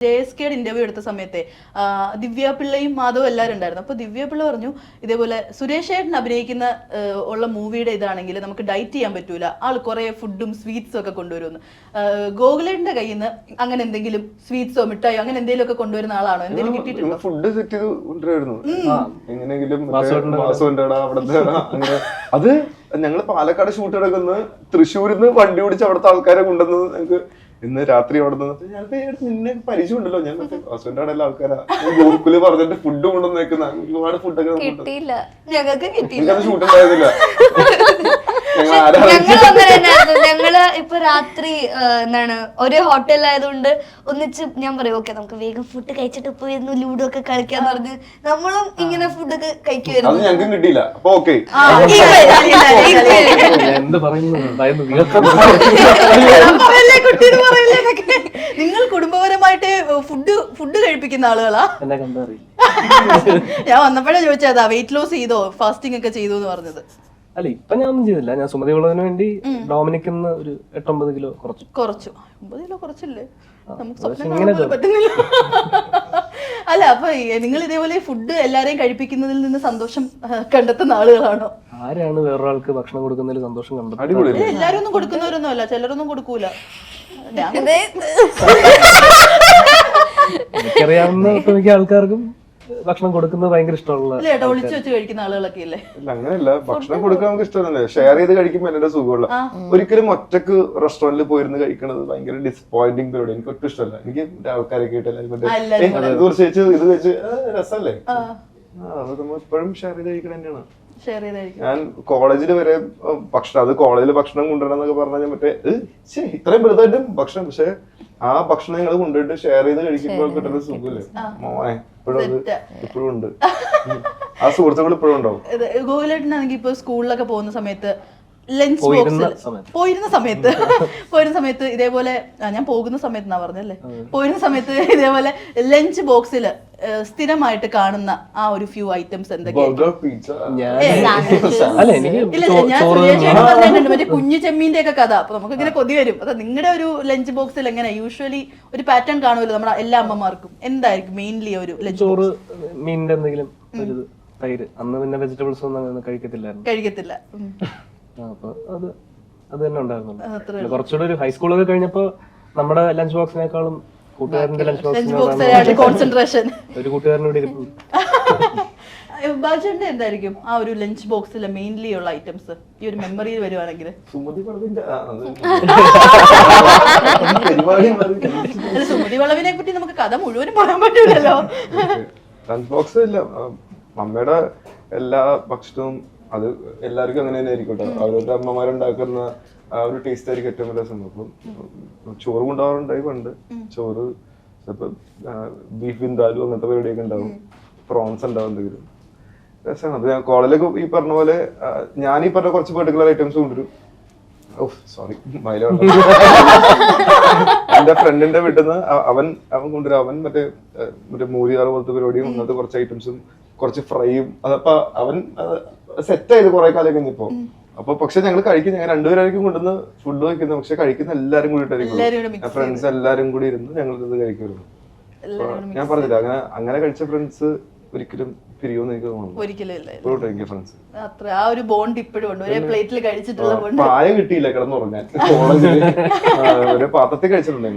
JSKയുടെ interview എടുത്ത സമയത്തെ ദിവ്യ പിള്ളയും മാധവും എല്ലാവരും ഉണ്ടായിരുന്നു. അപ്പോൾ ദിവ്യ പിള്ള പറഞ്ഞു ഇതേപോലെ സുരേഷ് ഏട്ടൻ അഭിനയിക്കുന്ന ഉള്ള മൂവിയുടെ ഇതാണെങ്കിൽ നമുക്ക് ഡയറ്റ് ചെയ്യാൻ പറ്റൂല, ആൾ കുറെ ഫുഡും സ്വീറ്റ്സും ഒക്കെ കൊണ്ടുവരുമെന്ന്. ഗോകുലേട്ടന്റെ കയ്യിൽ നിന്ന് അങ്ങനെ എന്തെങ്കിലും സ്വീറ്റ്സോ മിഠായോ അങ്ങനെ എന്തെങ്കിലും ഒക്കെ കൊണ്ടുവരുന്ന ആളാണോ? എന്തെങ്കിലും കിട്ടിയിട്ടുണ്ടോ? ഫുഡ് സെറ്റ് ചെയ്ത് കൊണ്ടുവരുന്നു എങ്ങനെയെങ്കിലും. അത് ഞങ്ങള് പാലക്കാട് ഷൂട്ട് എടുക്കുന്ന തൃശ്ശൂരിൽ നിന്ന് വണ്ടി ഓടിച്ച് അവിടുത്തെ ആൾക്കാരെ കൊണ്ടുവന്ന് ഞങ്ങൾക്ക് ഇന്ന് രാത്രി അവിടെ നിന്ന് നിന്നെ പരിചയം ഉണ്ടല്ലോ, ഞാൻ ഹസ്ബൻഡ് ആണെല്ലാം ആൾക്കാരാ ഗോകുല് പറഞ്ഞിട്ട് ഫുഡ് കൊണ്ടുവന്ന് വെക്കുന്ന ഒരുപാട് ഫുഡൊക്കെ ഷൂട്ട് ഉണ്ടായിരുന്നില്ല. ഞങ്ങള് ഇപ്പൊ രാത്രി എന്താണ് ഒരു ഹോട്ടലിലായതുകൊണ്ട് ഒന്നിച്ച് ഞാൻ പറയും ഓക്കെ നമുക്ക് വേഗം ഫുഡ് കഴിച്ചിട്ട് പോയിരുന്നു ലൂഡോ ഒക്കെ കളിക്കാന്ന് പറഞ്ഞ് നമ്മളും ഇങ്ങനെ ഫുഡൊക്കെ കഴിക്കുമായിരുന്നു. അത് ഞങ്ങൾക്ക് കിട്ടിയില്ല. അപ്പൊ ഓക്കെ നിങ്ങൾ കുടുംബപരമായിട്ട് ഫുഡ് കഴിപ്പിക്കുന്ന ആളുകളാ? ഞാൻ വന്നപ്പോഴേ ചോദിച്ചതാ വെയിറ്റ് ലോസ് ചെയ്തോ ഫാസ്റ്റിംഗ് ഒക്കെ ചെയ്തു എന്ന് പറഞ്ഞത്. അല്ല ഇപ്പൊ ഞാൻ ഒന്നും ചെയ്തില്ല. ഞാൻ സുമതി ഉള്ളതിന് വേണ്ടി ഡോമിനിക്കുന്ന ഒരു 8-9 കിലോ കുറച്ചു. 9 കിലോ കുറച്ചില്ലേ? നമുക്ക് സ്വപ്നം കാണാൻ പറ്റുന്നില്ല. അല്ല അപ്പൊ നിങ്ങൾ ഇതേപോലെ ഫുഡ് എല്ലാരെയും കഴിപ്പിക്കുന്നതിൽ നിന്ന് സന്തോഷം കണ്ടെത്തുന്ന ആളുകളാണോ? ആരാണ് വേറൊരാൾക്ക് ഭക്ഷണം കൊടുക്കുന്നതിൽ സന്തോഷം കണ്ടെത്തുന്നത്? എല്ലാരും ഒന്നും കൊടുക്കുന്നവരൊന്നും അല്ല, ചിലരൊന്നും കൊടുക്കൂല. എനിക്കറിയാവുന്ന ഒട്ടുമിക്ക ആൾക്കാർക്കും ഭക്ഷണം കൊടുക്കുന്നത് ഭയങ്കര ഇഷ്ടമുള്ള ഒളിച്ചു വെച്ച് കഴിക്കുന്ന ആളുകളൊക്കെ അല്ലേ? അങ്ങനെയല്ല, ഭക്ഷണം കൊടുക്കാൻ നമുക്ക് ഇഷ്ടമല്ലേ, ഷെയർ ചെയ്ത് കഴിക്കുമ്പോൾ എന്റെ സുഖമുള്ള. ഒരിക്കലും ഒറ്റക്ക് റെസ്റ്റോറന്റിൽ പോയിരുന്ന് കഴിക്കണത് ഭയങ്കര ഡിസപ്പോയിന്റിങ് പരിപാടി. എനിക്ക് ഒട്ടും ഇഷ്ടമല്ല. എനിക്ക് ആൾക്കാരൊക്കെ ആയിട്ട് എല്ലാവരും കുറച്ച് ഇത് വെച്ച് രസമല്ലേ, അത് നമ്മൾ എപ്പോഴും ഷെയർ ചെയ്ത് കഴിക്കണ തന്നെയാണ്. ഞാൻ കോളേജിൽ വരെ ഭക്ഷണം, അത് കോളേജിൽ ഭക്ഷണം കൊണ്ടുവരണം എന്നൊക്കെ പറഞ്ഞാൽ മറ്റേ ഇത്രയും വലുതായിട്ടും ഭക്ഷണം, പക്ഷെ ആ ഭക്ഷണം ഞങ്ങൾ കൊണ്ടുപോയിട്ട് ഷെയർ ചെയ്ത് കഴിക്കുമ്പോൾ കിട്ടുന്ന സുഖമില്ലേ മോനെ, ഇപ്പോഴും ഉണ്ട്. ആ സുഹൃത്തുക്കൾ ഇപ്പോഴും ഉണ്ടാവും. ഗോകുലേട്ടനാണെങ്കിൽ ഇപ്പൊ സ്കൂളിലൊക്കെ പോകുന്ന സമയത്ത് ലഞ്ച് ബോക്സിൽ പോയിരുന്ന സമയത്ത് ഇതേപോലെ ഞാൻ പോകുന്ന സമയത്ത് എന്നാ പറഞ്ഞല്ലേ, പോയിരുന്ന സമയത്ത് ഇതേപോലെ ലഞ്ച് ബോക്സില് സ്ഥിരമായിട്ട് കാണുന്ന ആ ഒരു ഫ്യൂ ഐറ്റംസ് എന്തൊക്കെയാണ്? മറ്റേ കുഞ്ഞു ചെമ്മീന്റെ ഒക്കെ കഥ. അപ്പൊ നമുക്ക് ഇങ്ങനെ കൊതി വരും. അപ്പൊ നിങ്ങളുടെ ഒരു ലഞ്ച് ബോക്സിൽ എങ്ങനെ യൂഷ്വലി ഒരു പാറ്റേൺ കാണുമല്ലോ നമ്മുടെ എല്ലാ അമ്മമാർക്കും, എന്തായിരിക്കും മെയിൻലി ഒരു ലഞ്ച്? ചോറ്, മീനിന്റെ എന്തെങ്കിലും തൈര്. അന്ന് പിന്നെ വെജിറ്റബിൾസ് ഒന്നും കഴിക്കത്തില്ല. അപ്പൊ അത് തന്നെ ഉണ്ടായിരുന്നു. കുറച്ചുകൂടെ ഒരു ഹൈസ്കൂളൊക്കെ കഴിഞ്ഞപ്പോ നമ്മുടെ ലഞ്ച് ബോക്സിനേക്കാളും കൂട്ടുകാരന്റെ ലഞ്ച് ബോക്സിന് കോൺസെൻട്രേഷൻ ഒരു കൂട്ടുകാരനോട് ഇരിക്കും. ബാജുന്റെ എന്തായിരിക്കും ആ ഒരു ലഞ്ച് ബോക്സിലെ മെയിൻലി ഉള്ള ഐറ്റംസ് ഈ ഒരു മെമ്മറിയിൽ വരുവാണെങ്കിൽ? സുമതി വളവിനെ പറ്റി നമുക്ക് കഥ മുഴുവനും പറയാൻ പറ്റൂലല്ലോ. ലഞ്ച് ബോക്സ് ഇല്ല, അമ്മയുടെ എല്ലാ ഭക്ഷണവും അത് എല്ലാവർക്കും അങ്ങനെ തന്നെ ആയിരിക്കും. അവരുടെ അമ്മമാരുണ്ടാക്കുന്ന ആ ഒരു ടേസ്റ്റ് ആയിരിക്കും ഏറ്റവും വലിയ സംഭവം. അപ്പം ചോറ് കൊണ്ടുപോകാറുണ്ടായി പണ്ട്. ചോറ് ചിലപ്പോൾ ബീഫ് വിന്താലും അങ്ങനത്തെ പരിപാടിയൊക്കെ ഉണ്ടാവും, പ്രോൺസ് ഉണ്ടാവും, എന്തെങ്കിലും രസമാണ്. അത് ഞാൻ കോളേജിലൊക്കെ ഈ പറഞ്ഞ പോലെ ഞാൻ ഈ പറഞ്ഞ കുറച്ച് പെർട്ടിക്കുലർ ഐറ്റംസ് കൊണ്ടുവരും. സോറി എന്റെ ഫ്രണ്ടിന്റെ വീട്ടിൽ നിന്ന് അവൻ കൊണ്ടുവരും. അവൻ മറ്റേ മൂരിയാറ് പോലത്തെ പരിപാടിയും അങ്ങനത്തെ കുറച്ച് ഐറ്റംസും കുറച്ച് ഫ്രൈയും. അതപ്പോ അവൻ സെറ്റ് ആയത് കുറെ കാലം കഴിഞ്ഞപ്പോ. അപ്പൊ പക്ഷെ ഞങ്ങൾ കഴിക്കും, ഞങ്ങൾ രണ്ടുപേരായിരിക്കും കൊണ്ടുവന്ന് ഫുഡ് കഴിക്കുന്നത്. പക്ഷെ കഴിക്കുന്ന എല്ലാരും കൂടിയിട്ടായിരിക്കും, ഫ്രണ്ട്സ് എല്ലാരും കൂടി ഇരുന്ന് ഞങ്ങൾ ഇത് കഴിക്കുമായിരുന്നു. ഞാൻ പറഞ്ഞില്ല, അങ്ങനെ കഴിച്ച ഫ്രണ്ട്സ് ഒരിക്കലും പിരിയോന്ന് എനിക്ക് തോന്നുന്നു. ഫ്രണ്ട്സ് ആ ഒരു ബോണ്ട് ഇപ്പോഴും ഉണ്ട്. ഒരേ പ്ലേറ്റിൽ കഴിച്ചിട്ടുള്ള ബോണ്ട്. പായം കിട്ടിയില്ല കിടന്നുറങ്ങാൻ. കോളേജിൽ ഒരേ പാത്രത്തിൽ കഴിച്ചിട്ടുണ്ട്.